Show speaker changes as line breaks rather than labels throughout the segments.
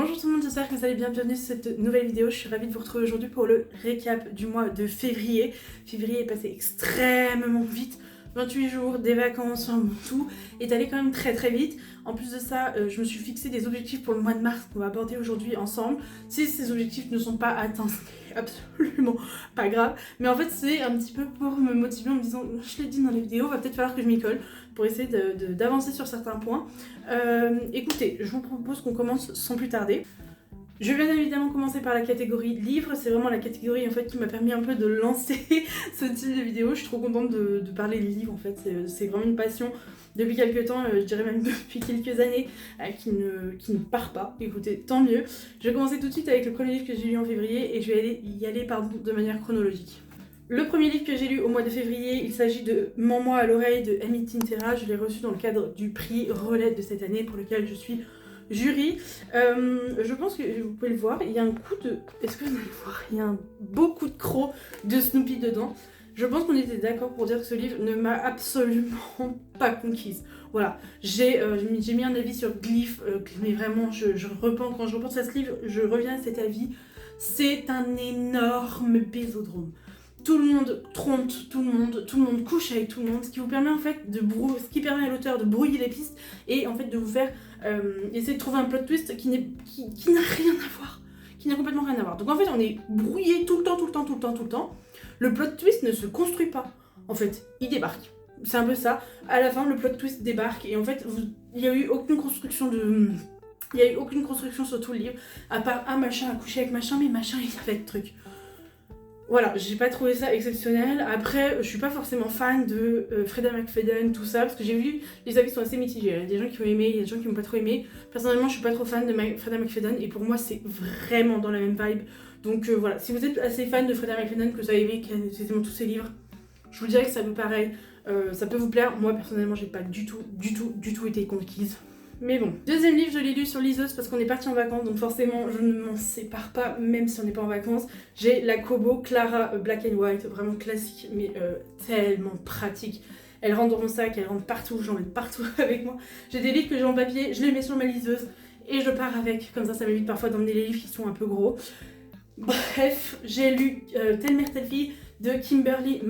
Bonjour tout le monde, j'espère que vous allez bien, bienvenue sur cette nouvelle vidéo. Je suis ravie de vous retrouver aujourd'hui pour le récap du mois de février. Février est passé extrêmement vite, 28 jours, des vacances, enfin bon, tout est allé quand même très vite. En plus de ça, je me suis fixé des objectifs pour le mois de mars qu'on va aborder aujourd'hui ensemble. Si ces objectifs ne sont pas atteints, c'est absolument pas grave. Mais en fait, c'est un petit peu pour me motiver en me disant, je l'ai dit dans les vidéos, va peut-être falloir que je m'y colle pour essayer d'avancer sur certains points. Écoutez, je vous propose qu'on commence sans plus tarder. Je vais bien évidemment commencer par la catégorie livres, c'est vraiment la catégorie en fait qui m'a permis un peu de lancer ce type de vidéo. Je suis trop contente de parler de livres en fait, c'est vraiment une passion depuis quelques temps, je dirais même depuis quelques années, qui ne part pas. Écoutez, tant mieux. Je vais commencer tout de suite avec le premier livre que j'ai lu en février et je vais y aller de manière chronologique. Le premier livre que j'ai lu au mois de février, il s'agit de Mens-moi à l'oreille de Amy Tintera. Je l'ai reçu dans le cadre du prix Relais de cette année pour lequel je suis jury. Je pense que vous pouvez le voir, il y a un coup de... Est-ce que vous allez le voir? Il y a un beau coup de croc de Snoopy dedans. Je pense qu'on était d'accord pour dire que ce livre ne m'a absolument pas conquise. Voilà, j'ai mis un avis sur Glyph, mais vraiment, quand je repense à ce livre, je reviens à cet avis. C'est un énorme bésodrome. Tout le monde trompe tout le monde couche avec tout le monde, ce qui vous permet en fait ce qui permet à l'auteur de brouiller les pistes et en fait de vous faire essayer de trouver un plot twist qui n'a rien à voir, qui n'a complètement rien à voir. Donc en fait on est brouillé tout le temps. Le plot twist ne se construit pas, en fait, il débarque. C'est un peu ça. À la fin le plot twist débarque et en fait il n'y a eu aucune construction sur tout le livre, à part un machin à coucher avec machin, mais machin il avait de trucs. Voilà, j'ai pas trouvé ça exceptionnel. Après, je suis pas forcément fan de Freida McFadden, tout ça, parce que j'ai vu, les avis sont assez mitigés. Il y a des gens qui ont aimé, il y a des gens qui n'ont pas trop aimé. Personnellement, je suis pas trop fan de Freida McFadden, et pour moi, c'est vraiment dans la même vibe. Donc voilà, si vous êtes assez fan de Freida McFadden, que vous avez aimé quasiment tous ses livres, je vous dirais que ça peut pareil, ça peut vous plaire. Moi, personnellement, j'ai pas du tout été conquise. Mais bon. Deuxième livre, je l'ai lu sur liseuse parce qu'on est parti en vacances, donc forcément je ne m'en sépare pas, même si on n'est pas en vacances. J'ai la Kobo Clara Black and White, vraiment classique, mais tellement pratique. Elle rentre dans mon sac, elle rentre partout, j'en mets partout avec moi. J'ai des livres que j'ai en papier, je les mets sur ma liseuse et je pars avec, comme ça m'évite parfois d'emmener les livres qui sont un peu gros. Bref, j'ai lu Telle mère, telle fille de Kimberly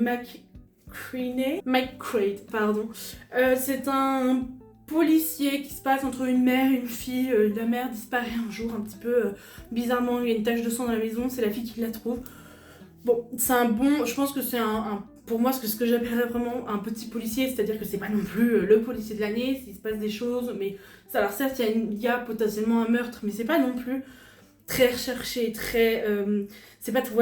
McCrae, pardon. C'est un policier qui se passe entre une mère et une fille. La mère disparaît un jour un petit peu bizarrement, il y a une tache de sang dans la maison, c'est la fille qui la trouve. Bon, c'est un bon, je pense que c'est pour moi ce que j'appellerais vraiment un petit policier, c'est-à-dire que c'est pas non plus le policier de l'année, s'il se passe des choses, mais ça, alors certes il y a potentiellement un meurtre, mais c'est pas non plus très recherché, c'est pas très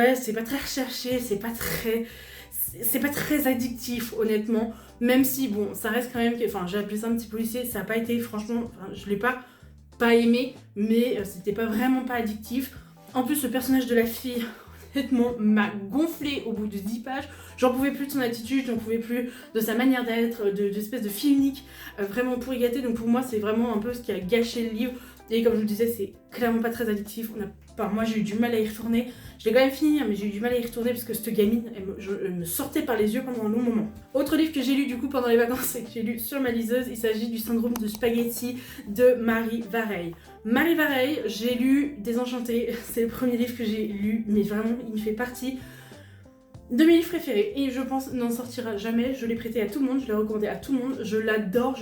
recherché, c'est pas très addictif honnêtement, même si bon ça reste quand même, enfin j'ai appelé ça un petit policier, ça a pas été franchement, je l'ai pas aimé, mais c'était pas vraiment pas addictif. En plus le personnage de la fille honnêtement m'a gonflé au bout de 10 pages, j'en pouvais plus de son attitude, j'en pouvais plus de sa manière d'être, d'espèce de fille unique, vraiment pourri gâté, donc pour moi c'est vraiment un peu ce qui a gâché le livre. Et comme je vous le disais, c'est clairement pas très addictif. Moi j'ai eu du mal à y retourner. Je l'ai quand même fini, mais j'ai eu du mal à y retourner parce que cette gamine, elle me sortait par les yeux pendant un long moment. Autre livre que j'ai lu du coup pendant les vacances et que j'ai lu sur ma liseuse, il s'agit du syndrome de spaghetti de Marie Vareille. Marie Vareille, j'ai lu Désenchantée, c'est le premier livre que j'ai lu, mais vraiment il fait partie de mes livres préférés et je pense n'en sortira jamais. Je l'ai prêté à tout le monde, je l'ai recommandé à tout le monde, je l'adore,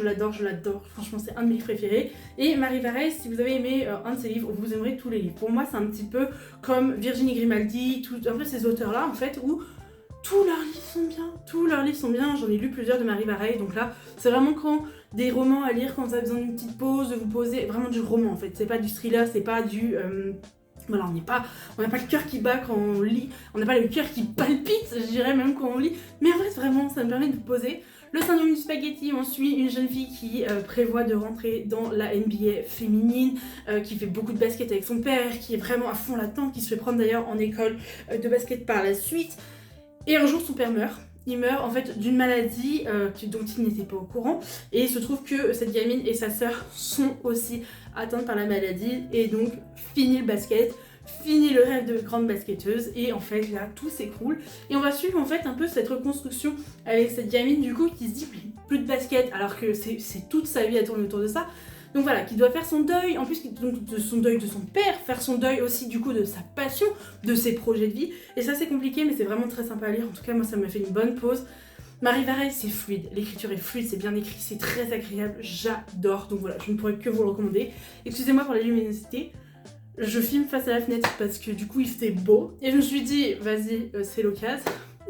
franchement c'est un de mes livres préférés. Et Marie Vareille, si vous avez aimé un de ses livres, vous aimerez tous les livres. Pour moi c'est un petit peu comme Virginie Grimaldi, un peu ces auteurs là en fait, où tous leurs livres sont bien, j'en ai lu plusieurs de Marie Vareille, donc là c'est vraiment quand des romans à lire, quand vous avez besoin d'une petite pause, de vous poser, vraiment du roman en fait, c'est pas du thriller, c'est pas du... Voilà, on n'a pas le cœur qui bat quand on lit, on n'a pas le cœur qui palpite, je dirais même quand on lit, mais en fait vraiment ça me permet de vous poser. Le syndrome du spaghetti, on suit une jeune fille qui prévoit de rentrer dans la NBA féminine, qui fait beaucoup de basket avec son père, qui est vraiment à fond là-dedans, qui se fait prendre d'ailleurs en école de basket par la suite, et un jour son père meurt. Il meurt en fait d'une maladie dont il n'était pas au courant, et il se trouve que cette gamine et sa sœur sont aussi atteintes par la maladie, et donc fini le basket, fini le rêve de grande basketteuse, et en fait là tout s'écroule, et on va suivre en fait un peu cette reconstruction avec cette gamine du coup qui se dit mais plus de basket, alors que c'est toute sa vie à tourner autour de ça. Donc voilà, qui doit faire son deuil, en plus donc, de son deuil de son père, faire son deuil aussi du coup de sa passion, de ses projets de vie. Et ça c'est compliqué mais c'est vraiment très sympa à lire, en tout cas moi ça m'a fait une bonne pause. Marie Varel c'est fluide, l'écriture est fluide, c'est bien écrit, c'est très agréable, j'adore. Donc voilà, je ne pourrais que vous le recommander. Excusez-moi pour la luminosité, je filme face à la fenêtre parce que du coup il fait beau. Et je me suis dit, vas-y, c'est l'occasion.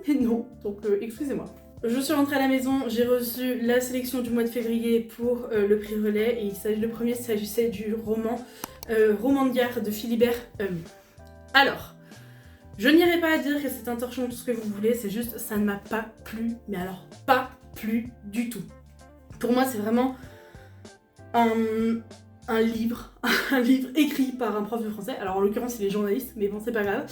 Et non, donc excusez-moi. Je suis rentrée à la maison, j'ai reçu la sélection du mois de février pour le prix Relais. Et le premier s'agissait du roman Roman de gare de Philibert. Alors, je n'irai pas à dire que c'est un torchon, tout ce que vous voulez, c'est juste ça ne m'a pas plu, mais alors pas plu du tout. Pour moi c'est vraiment un livre écrit par un prof de français. Alors en l'occurrence il est journaliste, mais bon c'est pas grave.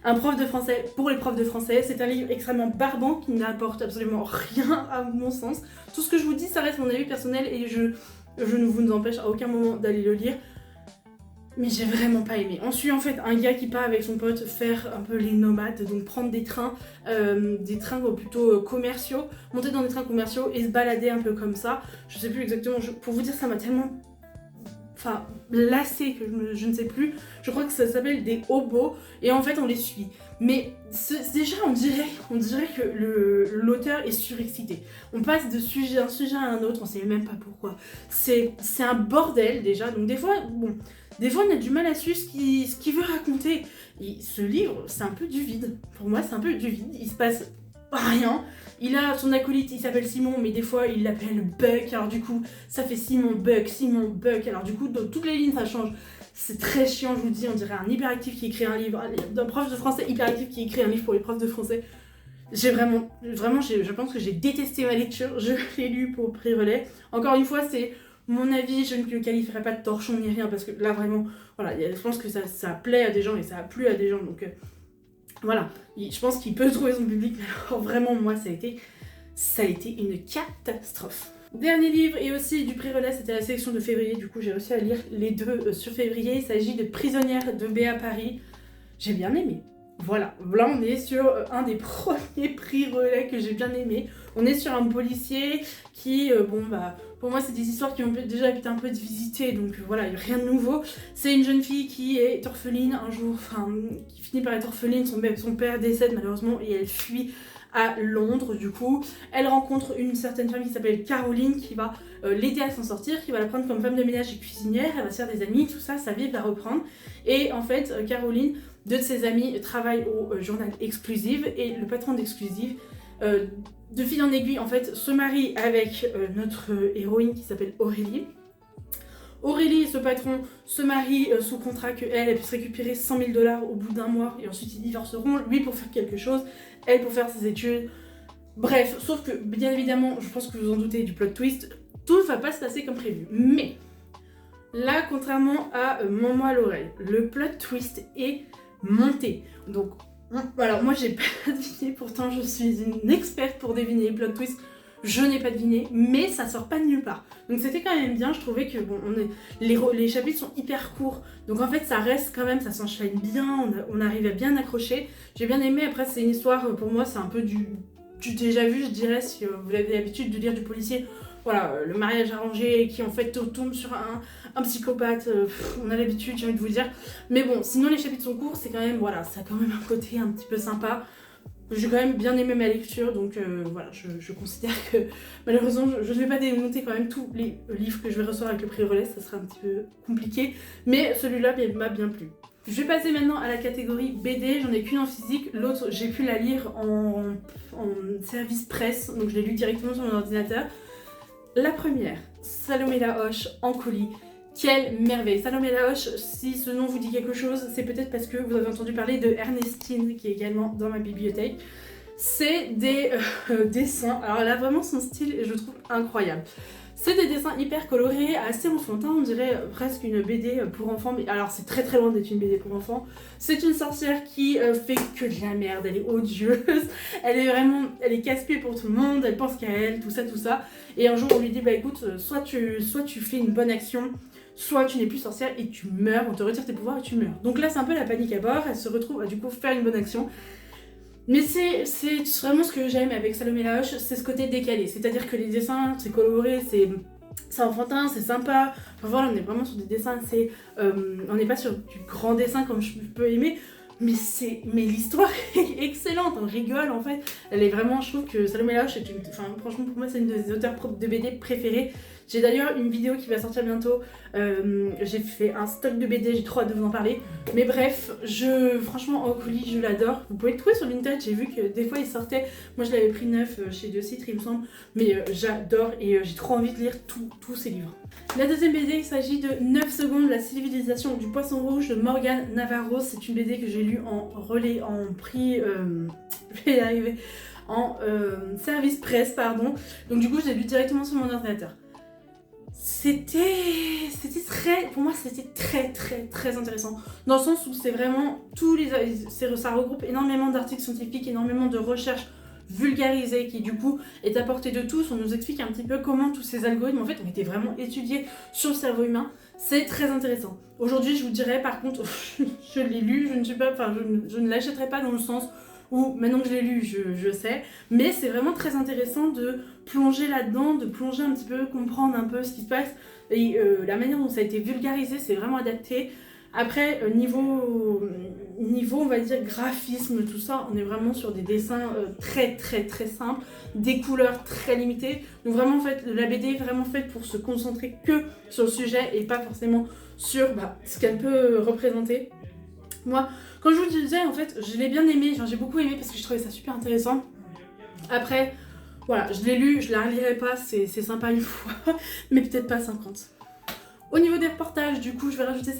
Un prof de français pour les profs de français. C'est un livre extrêmement barbant qui n'apporte absolument rien à mon sens. Tout ce que je vous dis ça reste mon avis personnel et je ne vous empêche à aucun moment d'aller le lire. Mais j'ai vraiment pas aimé. On suit en fait un gars qui part avec son pote faire un peu les nomades, donc prendre des trains plutôt commerciaux, monter dans des trains commerciaux et se balader un peu comme ça. Je sais plus exactement, pour vous dire ça m'a tellement lassé que je ne sais plus. Je crois que ça s'appelle des hobos et en fait on les suit. Mais déjà on dirait que l'auteur est surexcité. On passe d'un sujet à un autre, on sait même pas pourquoi. C'est un bordel déjà, donc des fois on a du mal à suivre ce qu'il veut raconter. Et ce livre, c'est un peu du vide. Pour moi, c'est un peu du vide. Il se passe rien. Il a son acolyte, il s'appelle Simon, mais des fois, il l'appelle Buck. Alors du coup, ça fait Simon, Buck. Alors du coup, dans toutes les lignes, ça change. C'est très chiant, je vous dis. On dirait un hyperactif qui écrit un livre. Un prof de français hyperactif qui écrit un livre pour les profs de français. Je pense que j'ai détesté ma lecture. Je l'ai lu pour Prix Relais. Encore une fois, c'est mon avis, je ne le qualifierais pas de torchon ni rien parce que là vraiment, voilà, je pense que ça plaît à des gens et ça a plu à des gens, donc voilà, je pense qu'il peut trouver son public, mais alors vraiment moi ça a été une catastrophe. Dernier livre et aussi du prix Relais, c'était la sélection de février, du coup j'ai réussi à lire les deux sur février. Il s'agit de Prisonnière de Béa Paris. J'ai bien aimé. Voilà, là on est sur un des premiers prix Relais que j'ai bien aimé. On est sur un policier qui, pour moi c'est des histoires qui ont déjà été un peu visitées, donc voilà, il n'y a rien de nouveau. C'est une jeune fille qui est orpheline un jour, qui finit par être orpheline, son père décède malheureusement et elle fuit à Londres du coup. Elle rencontre une certaine femme qui s'appelle Caroline qui va l'aider à s'en sortir, qui va la prendre comme femme de ménage et cuisinière, elle va se faire des amis, tout ça, sa vie va reprendre. Et en fait, Caroline, deux de ses amis travaillent au journal Exclusive et le patron d'Exclusive, de fil en aiguille, en fait, se marie avec notre héroïne qui s'appelle Aurélie. Aurélie et ce patron se marient sous contrat qu'elle puisse récupérer 100 000 $ au bout d'un mois et ensuite ils divorceront, lui pour faire quelque chose, elle pour faire ses études. Bref, sauf que bien évidemment, je pense que vous en doutez du plot twist, tout ne va pas se passer comme prévu. Mais là, contrairement à Maman à l'oreille, le plot twist est monté. Donc, alors moi j'ai pas deviné, pourtant je suis une experte pour deviner les plot twists. Je n'ai pas deviné, mais ça sort pas de nulle part. Donc c'était quand même bien, je trouvais que bon, les chapitres sont hyper courts. Donc en fait ça reste quand même, ça s'enchaîne bien, on arrive à bien accrocher. J'ai bien aimé, après c'est une histoire, pour moi c'est un peu du déjà vu je dirais, si vous avez l'habitude de lire du policier. Voilà, le mariage arrangé qui en fait tombe sur un psychopathe, on a l'habitude j'ai envie de vous dire. Mais bon, sinon les chapitres sont courts, c'est quand même, voilà, ça a quand même un côté un petit peu sympa. J'ai quand même bien aimé ma lecture, donc voilà, je considère que malheureusement je ne vais pas démonter quand même tous les livres que je vais recevoir avec le prix Relais, ça sera un petit peu compliqué, mais celui-là m'a bien plu. Je vais passer maintenant à la catégorie BD, j'en ai qu'une en physique, l'autre j'ai pu la lire en service presse, donc je l'ai lu directement sur mon ordinateur. La première, Salomé la Hoche en colis. Quelle merveille! Salomé la Hoche, si ce nom vous dit quelque chose, c'est peut-être parce que vous avez entendu parler de Ernestine, qui est également dans ma bibliothèque. C'est des dessins, alors là vraiment son style, je le trouve incroyable. C'est des dessins hyper colorés, assez enfantins, on dirait presque une BD pour enfants, mais alors c'est très loin d'être une BD pour enfants. C'est une sorcière qui fait que de la merde, elle est odieuse, elle est casse-pied pour tout le monde, elle pense qu'à elle, tout ça. Et un jour on lui dit, bah écoute, soit tu fais une bonne action, soit tu n'es plus sorcière et tu meurs, on te retire tes pouvoirs et tu meurs. Donc là c'est un peu la panique à bord, elle se retrouve à du coup faire une bonne action. Mais c'est vraiment ce que j'aime avec Salomé la Hoche, c'est ce côté décalé. C'est-à-dire que les dessins, c'est coloré, c'est enfantin, c'est sympa. Enfin voilà, on est vraiment sur des dessins assez... on n'est pas sur du grand dessin comme je peux aimer, mais l'histoire est excellente, on rigole en fait. Elle est vraiment, je trouve que Salomé Laroche est franchement pour moi c'est une des auteurs de BD préférées. J'ai d'ailleurs une vidéo qui va sortir bientôt, j'ai fait un stock de BD, j'ai trop hâte de vous en parler. Mais bref, franchement Okuli, je l'adore. Vous pouvez le trouver sur Vinted, j'ai vu que des fois il sortait, moi je l'avais pris neuf chez Deux Citres il me semble, mais j'adore et j'ai trop envie de lire tous ces livres. La deuxième BD, il s'agit de 9 secondes, la civilisation du poisson rouge de Morgane Navarro. C'est une BD que j'ai lue en relais, en prix, je vais y arriver, en service presse, pardon. Donc du coup, je l'ai lu directement sur mon ordinateur. Pour moi c'était très intéressant, dans le sens où c'est vraiment ça regroupe énormément d'articles scientifiques, énormément de recherches vulgarisées qui du coup est à portée de tous. On nous explique un petit peu comment tous ces algorithmes en fait ont été vraiment étudiés sur le cerveau humain. C'est très intéressant. Aujourd'hui je vous dirais par contre, je l'ai lu, je ne l'achèterai pas dans le sens où maintenant que je l'ai lu, je sais, mais c'est vraiment très intéressant de plonger là-dedans, de plonger un petit peu, comprendre un peu ce qui se passe, et la manière dont ça a été vulgarisé, c'est vraiment adapté. Après, niveau on va dire graphisme, tout ça, on est vraiment sur des dessins très simples, des couleurs très limitées, donc vraiment en fait, la BD est vraiment faite pour se concentrer que sur le sujet et pas forcément sur ce qu'elle peut représenter. Moi, quand je vous disais, en fait, je l'ai bien aimé, j'ai beaucoup aimé parce que je trouvais ça super intéressant. Après, voilà, je l'ai lu, je la relirai pas, c'est sympa une fois, mais peut-être pas 50. Au niveau des reportages, du coup, je vais rajouter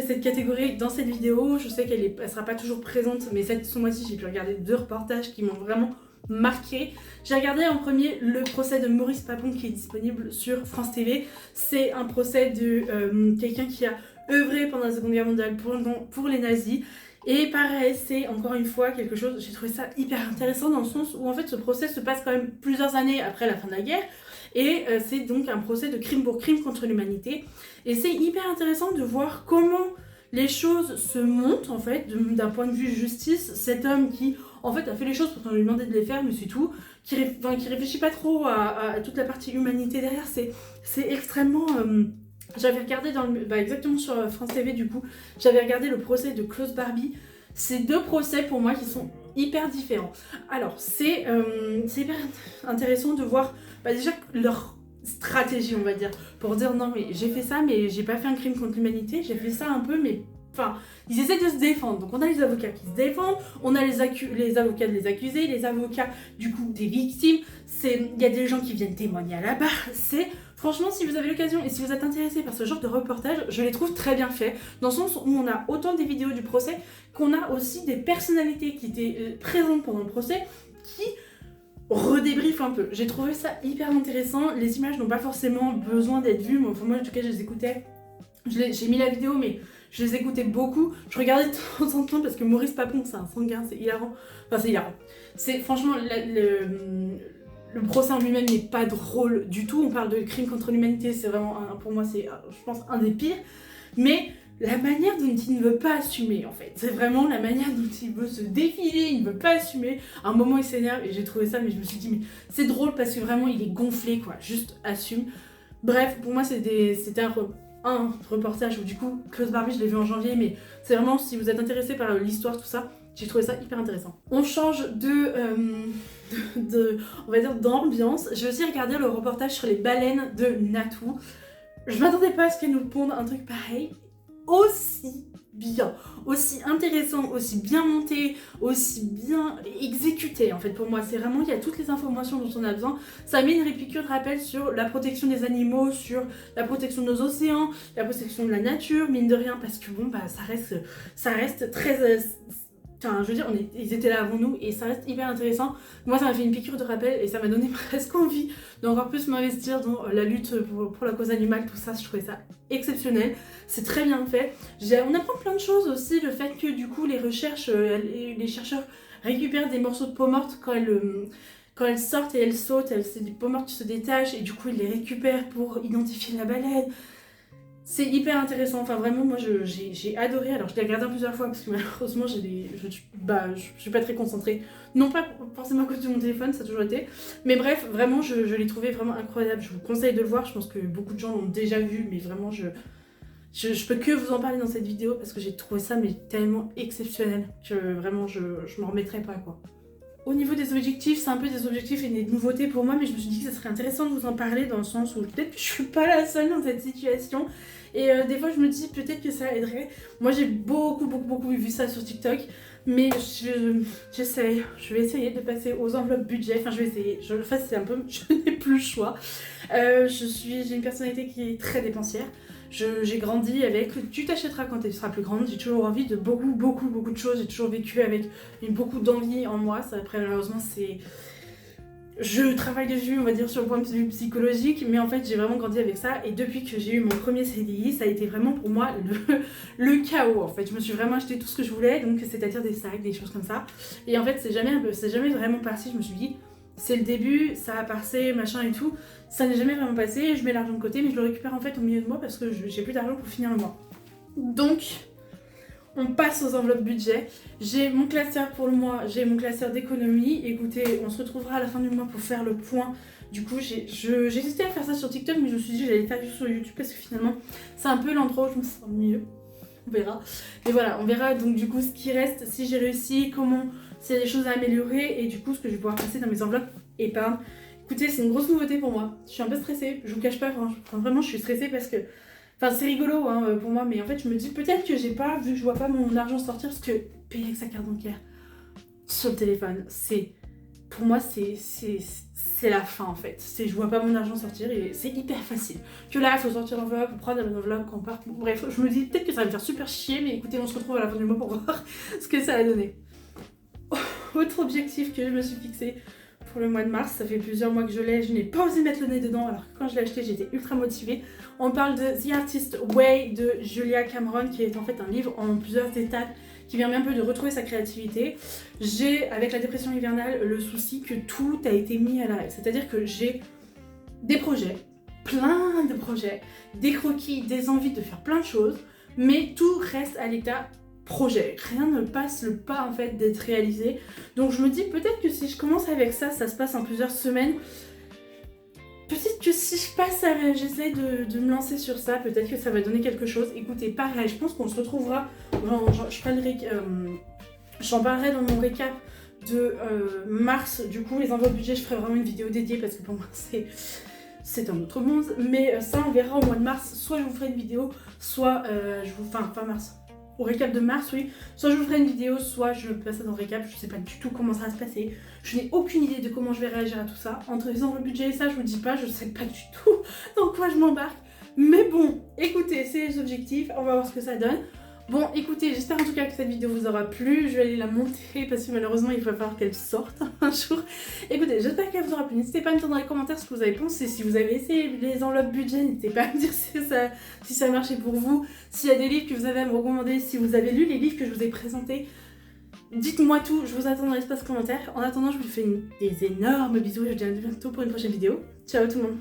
cette catégorie dans cette vidéo. Je sais qu'elle sera pas toujours présente, mais ce mois-ci, j'ai pu regarder 2 reportages qui m'ont vraiment marqué. J'ai regardé en premier le procès de Maurice Papon qui est disponible sur France TV. C'est un procès de quelqu'un qui a œuvré pendant la Seconde Guerre mondiale pour les nazis. Et pareil, c'est encore une fois quelque chose, j'ai trouvé ça hyper intéressant dans le sens où en fait ce procès se passe quand même plusieurs années après la fin de la guerre. Et c'est donc un procès de crime pour crime contre l'humanité. Et c'est hyper intéressant de voir comment les choses se montent en fait d'un point de vue justice. Cet homme qui en fait a fait les choses parce qu'on lui demandait de les faire, mais c'est tout, qui réfléchit pas trop à toute la partie humanité derrière, c'est extrêmement... J'avais regardé exactement sur France TV du coup, j'avais regardé le procès de Klaus Barbie. Ces 2 procès pour moi qui sont hyper différents. Alors c'est hyper intéressant de voir déjà leur stratégie, on va dire, pour dire non mais j'ai fait ça mais j'ai pas fait un crime contre l'humanité, j'ai fait ça un peu mais... Enfin, ils essaient de se défendre. Donc on a les avocats qui se défendent, on a les avocats des accusés, les avocats du coup des victimes, il y a des gens qui viennent témoigner à la barre. Franchement, si vous avez l'occasion et si vous êtes intéressé par ce genre de reportage, je les trouve très bien faits, dans le sens où on a autant des vidéos du procès qu'on a aussi des personnalités qui étaient présentes pendant le procès qui redébriefent un peu. J'ai trouvé ça hyper intéressant. Les images n'ont pas forcément besoin d'être vues, moi en tout cas je les écoutais. J'ai mis la vidéo mais je les écoutais beaucoup, je regardais de temps en temps parce que Maurice Papon c'est un sanguin, c'est hilarant. Enfin c'est hilarant. Franchement le procès en lui-même n'est pas drôle du tout, on parle de crime contre l'humanité, c'est vraiment pour moi c'est je pense un des pires, mais la manière dont il ne veut pas assumer en fait, c'est vraiment la manière dont il veut se défiler, il ne veut pas assumer. À un moment il s'énerve et j'ai trouvé ça, mais je me suis dit mais c'est drôle parce que vraiment il est gonflé quoi, juste assume. Bref, pour moi c'était un reportage où du coup Klaus Barbie je l'ai vu en janvier, mais c'est vraiment si vous êtes intéressé par l'histoire tout ça, j'ai trouvé ça hyper intéressant. On change on va dire d'ambiance. Je vais aussi regarder le reportage sur les baleines de Natou. Je m'attendais pas à ce qu'elle nous pondent un truc pareil, aussi bien, aussi intéressant, aussi bien monté, aussi bien exécuté. En fait pour moi c'est vraiment, il y a toutes les informations dont on a besoin. Ça met une piqûre de rappel sur la protection des animaux, sur la protection de nos océans, la protection de la nature, mine de rien, parce que bon ça reste très... Enfin, je veux dire, ils étaient là avant nous et ça reste hyper intéressant. Moi, ça m'a fait une piqûre de rappel et ça m'a donné presque envie d'encore plus m'investir dans la lutte pour la cause animale, tout ça. Je trouvais ça exceptionnel. C'est très bien fait. On apprend plein de choses aussi. Le fait que du coup, les chercheurs récupèrent des morceaux de peau morte quand elles sortent et elles sautent. C'est des peaux mortes qui se détachent et du coup, ils les récupèrent pour identifier la baleine. C'est hyper intéressant, enfin vraiment moi j'ai adoré, alors je l'ai regardé plusieurs fois parce que malheureusement je suis pas très concentrée, non pas forcément à cause de mon téléphone, ça a toujours été, mais bref, vraiment je l'ai trouvé vraiment incroyable, je vous conseille de le voir, je pense que beaucoup de gens l'ont déjà vu, mais vraiment je peux que vous en parler dans cette vidéo parce que j'ai trouvé ça mais tellement exceptionnel que vraiment je m'en remettrai pas quoi. Au niveau des objectifs, c'est un peu des objectifs et des nouveautés pour moi, mais je me suis dit que ça serait intéressant de vous en parler dans le sens où peut-être que je suis pas la seule dans cette situation. Et des fois, je me dis peut-être que ça aiderait. Moi, j'ai beaucoup vu ça sur TikTok, mais j'essaye. Je vais essayer de passer aux enveloppes budget. Enfin, je vais essayer. C'est un peu, je n'ai plus le choix. J'ai une personnalité qui est très dépensière. J'ai grandi avec tu t'achèteras quand tu seras plus grande. J'ai toujours envie de beaucoup de choses. J'ai toujours vécu avec beaucoup d'envie en moi. Ça, après, malheureusement, c'est. Je travaille dessus, on va dire, sur le point de vue psychologique, mais en fait, j'ai vraiment grandi avec ça. Et depuis que j'ai eu mon premier CDI, ça a été vraiment pour moi le chaos. En fait, je me suis vraiment acheté tout ce que je voulais, donc c'est-à-dire des sacs, des choses comme ça. Et en fait, c'est jamais vraiment parti. Je me suis dit, c'est le début, ça va passer, machin et tout. Ça n'est jamais vraiment passé, je mets l'argent de côté, mais je le récupère en fait au milieu de mois parce que j'ai plus d'argent pour finir le mois. Donc, on passe aux enveloppes budget. J'ai mon classeur pour le mois, j'ai mon classeur d'économie. Écoutez, on se retrouvera à la fin du mois pour faire le point. Du coup, j'ai hésité à faire ça sur TikTok, mais je me suis dit que j'allais le faire sur YouTube parce que finalement, c'est un peu l'endroit où je me sens mieux. On verra. Et voilà, on verra donc du coup ce qui reste, si j'ai réussi, comment, s'il y a des choses à améliorer et du coup ce que je vais pouvoir passer dans mes enveloppes épargne. Écoutez, c'est une grosse nouveauté pour moi. Je suis un peu stressée, je vous cache pas, vraiment je suis stressée parce que. Enfin, c'est rigolo hein, pour moi, mais en fait, je me dis peut-être que j'ai pas, vu que je vois pas mon argent sortir, parce que payer avec sa carte bancaire sur le téléphone, pour moi, c'est la fin en fait. Je vois pas mon argent sortir et c'est hyper facile. Que là, il faut sortir l'enveloppe, prendre l'enveloppe quand on part. Bref, je me dis peut-être que ça va me faire super chier, mais écoutez, on se retrouve à la fin du mois pour voir ce que ça a donné. Autre objectif que je me suis fixé pour le mois de mars, ça fait plusieurs mois que je l'ai, je n'ai pas osé mettre le nez dedans alors que quand je l'ai acheté j'étais ultra motivée. On parle de The Artist Way de Julia Cameron qui est en fait un livre en plusieurs étapes qui permet un peu de retrouver sa créativité. J'ai, avec la dépression hivernale, le souci que tout a été mis à l'arrêt, c'est-à-dire que j'ai des projets, plein de projets, des croquis, des envies de faire plein de choses, mais tout reste à l'état projet, rien ne passe le pas en fait d'être réalisé. Donc je me dis peut-être que si je commence avec ça, ça se passe en plusieurs semaines. Peut-être que si je passe à j'essaie de me lancer sur ça, peut-être que ça va donner quelque chose. Écoutez, pareil, je pense qu'on se retrouvera, j'en parlerai dans mon récap de mars. Du coup, les enveloppes budget, je ferai vraiment une vidéo dédiée parce que pour moi c'est un autre monde. Mais ça, on verra au mois de mars. Soit je vous ferai une vidéo, soit fin mars. Au récap de mars, oui. Soit je vous ferai une vidéo, soit je passe ça dans le récap. Je sais pas du tout comment ça va se passer. Je n'ai aucune idée de comment je vais réagir à tout ça. Entre les enveloppes budget et ça, je vous dis pas, je sais pas du tout dans quoi je m'embarque. Mais bon, écoutez, c'est les objectifs. On va voir ce que ça donne. Bon, écoutez, j'espère en tout cas que cette vidéo vous aura plu. Je vais aller la monter parce que malheureusement, il va falloir qu'elle sorte un jour. Écoutez, j'espère qu'elle vous aura plu. N'hésitez pas à me dire dans les commentaires ce que vous avez pensé. Si vous avez essayé les enveloppes budget, n'hésitez pas à me dire si ça marchait pour vous. S'il y a des livres que vous avez à me recommander, si vous avez lu les livres que je vous ai présentés. Dites-moi tout, je vous attends dans l'espace commentaire. En attendant, je vous fais des énormes bisous et je vous dis à bientôt pour une prochaine vidéo. Ciao tout le monde.